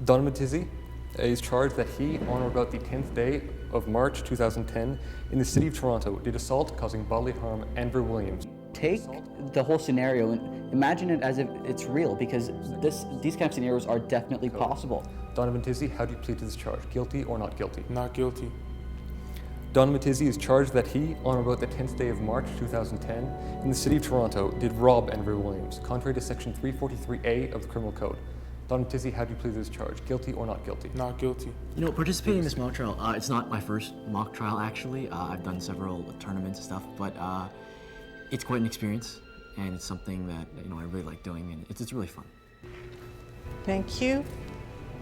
Donovan Tizzy is charged that he, on or about the 10th day of March 2010, in the city of Toronto, did assault causing bodily harm Andrew Williams. Take the whole scenario and imagine it as if it's real, because these kind of scenarios are definitely possible. Donovan Tizzy, how do you plead to this charge? Guilty or not guilty? Not guilty. Donovan Tizzy is charged that he, on or about the 10th day of March 2010, in the city of Toronto, did rob Andrew Williams, contrary to section 343A of the Criminal Code. Donovan Tizzy, how do you plead to this charge? Guilty or not guilty? Not guilty. You know, participating in this mock trial, it's not my first mock trial actually. I've done several tournaments and stuff, but it's quite an experience, and it's something that I really like doing, and it's really fun. Thank you.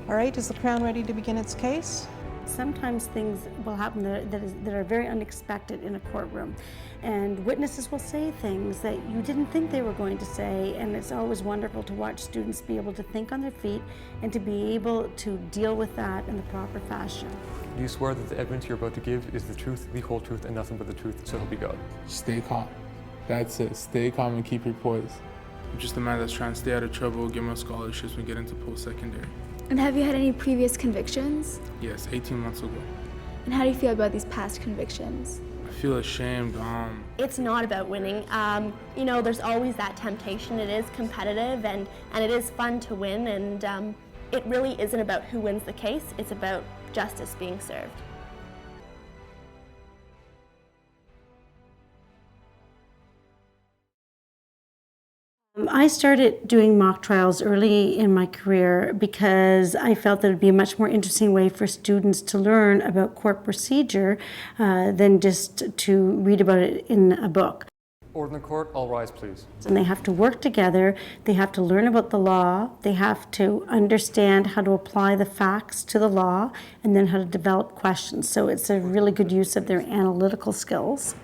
All right, is the Crown ready to begin its case? Sometimes things will happen that are very unexpected in a courtroom, and witnesses will say things that you didn't think they were going to say, and it's always wonderful to watch students be able to think on their feet and to be able to deal with that in the proper fashion. Do you swear that the evidence you're about to give is the truth, the whole truth, and nothing but the truth, so help you God? Stay calm. That's it. Stay calm and keep your poise. I'm just a man that's trying to stay out of trouble, get my scholarships, and get into post-secondary. And have you had any previous convictions? Yes, 18 months ago. And how do you feel about these past convictions? I feel ashamed. It's not about winning. There's always that temptation. It is competitive and it is fun to win, and it really isn't about who wins the case. It's about justice being served. I started doing mock trials early in my career because I felt that it would be a much more interesting way for students to learn about court procedure than just to read about it in a book. Order in the court, all rise please. And they have to work together, they have to learn about the law, they have to understand how to apply the facts to the law, and then how to develop questions. So it's a really good use of their analytical skills.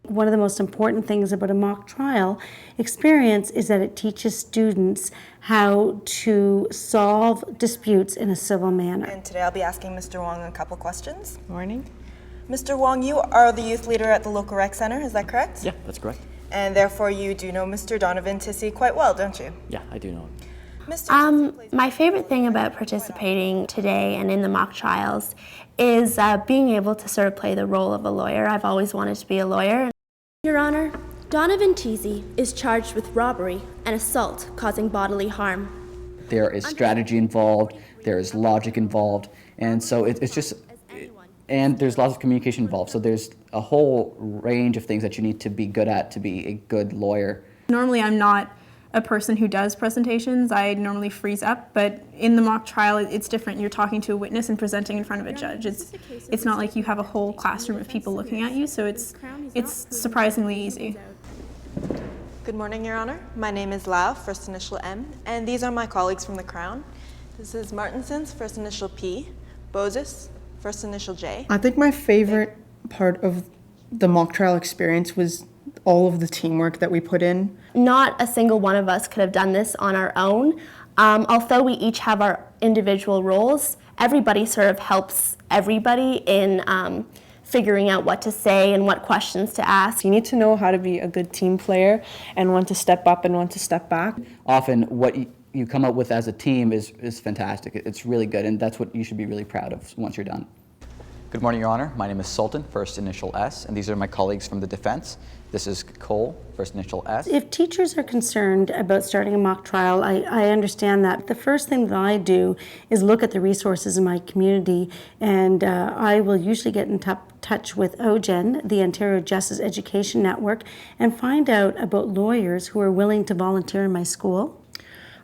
One of the most important things about a mock trial experience is that it teaches students how to solve disputes in a civil manner. And today I'll be asking Mr. Wong a couple questions. Morning. Mr. Wong, you are the youth leader at the local rec center, is that correct? Yeah, that's correct. And therefore you do know Mr. Donovan Tissy quite well, don't you? Yeah, I do know him. My favorite thing about participating today and in the mock trials is being able to sort of play the role of a lawyer. I've always wanted to be a lawyer. Your Honor, Donovan Tizzy is charged with robbery and assault causing bodily harm. There is strategy involved, there is logic involved, and so it's just, and there's lots of communication involved. So there's a whole range of things that you need to be good at to be a good lawyer. Normally I'm not a person who does presentations. I normally freeze up, but in the mock trial it's different. You're talking to a witness and presenting in front of a judge. It's not like you have a whole classroom of people looking at you, so it's surprisingly easy. Good morning, Your Honor. My name is Lau, first initial M, and these are my colleagues from the Crown. This is Martinson's, first initial P, Bozis, first initial J. I think my favorite part of the mock trial experience was all of the teamwork that we put in. Not a single one of us could have done this on our own. Although we each have our individual roles, everybody sort of helps everybody in figuring out what to say and what questions to ask. You need to know how to be a good team player and when to step up and when to step back. Often what you come up with as a team is fantastic. It's really good, and that's what you should be really proud of once you're done. Good morning, Your Honor. My name is Sultan, first initial S, and these are my colleagues from the defense. This is Cole, first initial S. If teachers are concerned about starting a mock trial, I understand that. The first thing that I do is look at the resources in my community, and I will usually get in touch with OJEN, the Ontario Justice Education Network, and find out about lawyers who are willing to volunteer in my school.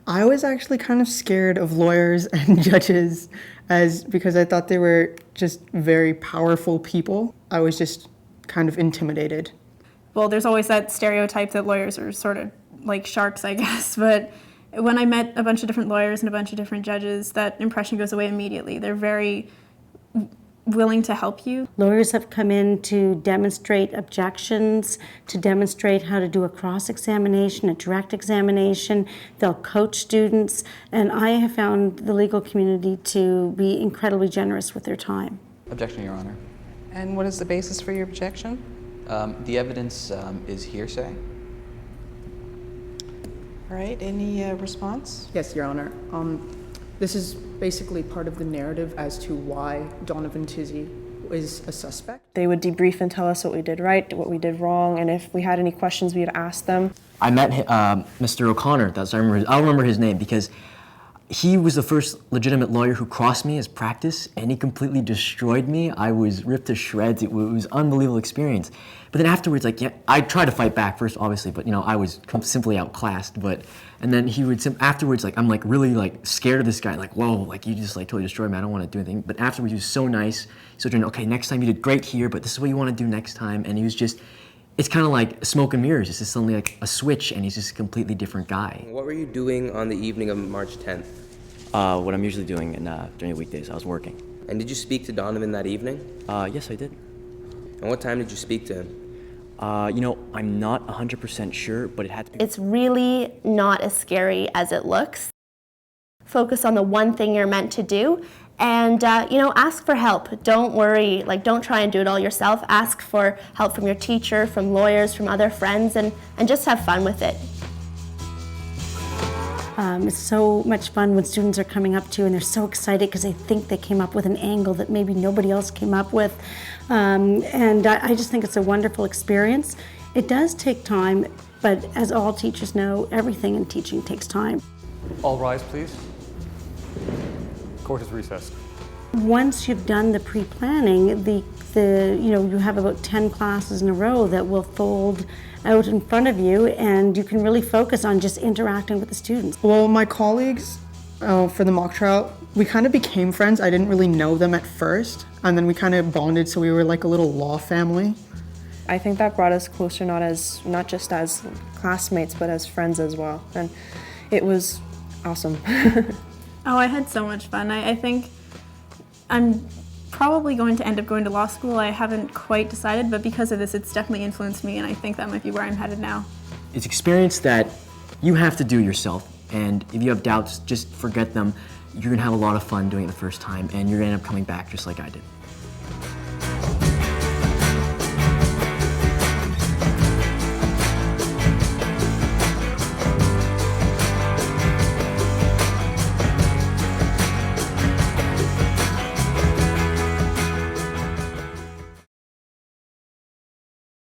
I was actually kind of scared of lawyers and judges because I thought they were just very powerful people. I was just kind of intimidated. Well, there's always that stereotype that lawyers are sort of like sharks, I guess, but when I met a bunch of different lawyers and a bunch of different judges, that impression goes away immediately. They're very willing to help you. Lawyers have come in to demonstrate objections, to demonstrate how to do a cross-examination, a direct examination. They'll coach students, and I have found the legal community to be incredibly generous with their time. Objection, Your Honor. And what is the basis for your objection? The evidence is hearsay. All right, any response? Yes, Your Honor. This is basically part of the narrative as to why Donovan Tizzy is a suspect. They would debrief and tell us what we did right, what we did wrong, and if we had any questions, we would ask them. I met Mr. O'Connor. I'll remember his name because he was the first legitimate lawyer who crossed me as practice, and he completely destroyed me. I was ripped to shreds. It was an unbelievable experience. But then afterwards, like, yeah, I tried to fight back first, obviously, but I was simply outclassed. And then he would afterwards, like, I'm like really like scared of this guy. Like, whoa, like you just like totally destroyed me. I don't want to do anything. But afterwards, he was so nice. So okay, next time you did great here, but this is what you want to do next time. And he was just. It's kind of like smoke and mirrors. It's just suddenly like a switch, and he's just a completely different guy. What were you doing on the evening of March 10th? What I'm usually doing during the weekdays. I was working. And did you speak to Donovan that evening? Yes, I did. And what time did you speak to him? I'm not 100% sure, but it had to be. It's really not as scary as it looks. Focus on the one thing you're meant to do, and ask for help. Don't worry, don't try and do it all yourself. Ask for help from your teacher, from lawyers, from other friends, and just have fun with it. It's so much fun when students are coming up to you and they're so excited because they think they came up with an angle that maybe nobody else came up with. And I just think it's a wonderful experience. It does take time, but as all teachers know, everything in teaching takes time. All rise, please. Court is recessed. Once you've done the pre-planning, you have about 10 classes in a row that will fold out in front of you, and you can really focus on just interacting with the students. Well, my colleagues for the mock trial, we kind of became friends. I didn't really know them at first, and then we kind of bonded, so we were like a little law family. I think that brought us closer, not just as classmates, but as friends as well, and it was awesome. Oh, I had so much fun. I think I'm probably going to end up going to law school. I haven't quite decided, but because of this, it's definitely influenced me, and I think that might be where I'm headed now. It's experience that you have to do yourself, and if you have doubts, just forget them. You're gonna have a lot of fun doing it the first time, and you're gonna end up coming back just like I did.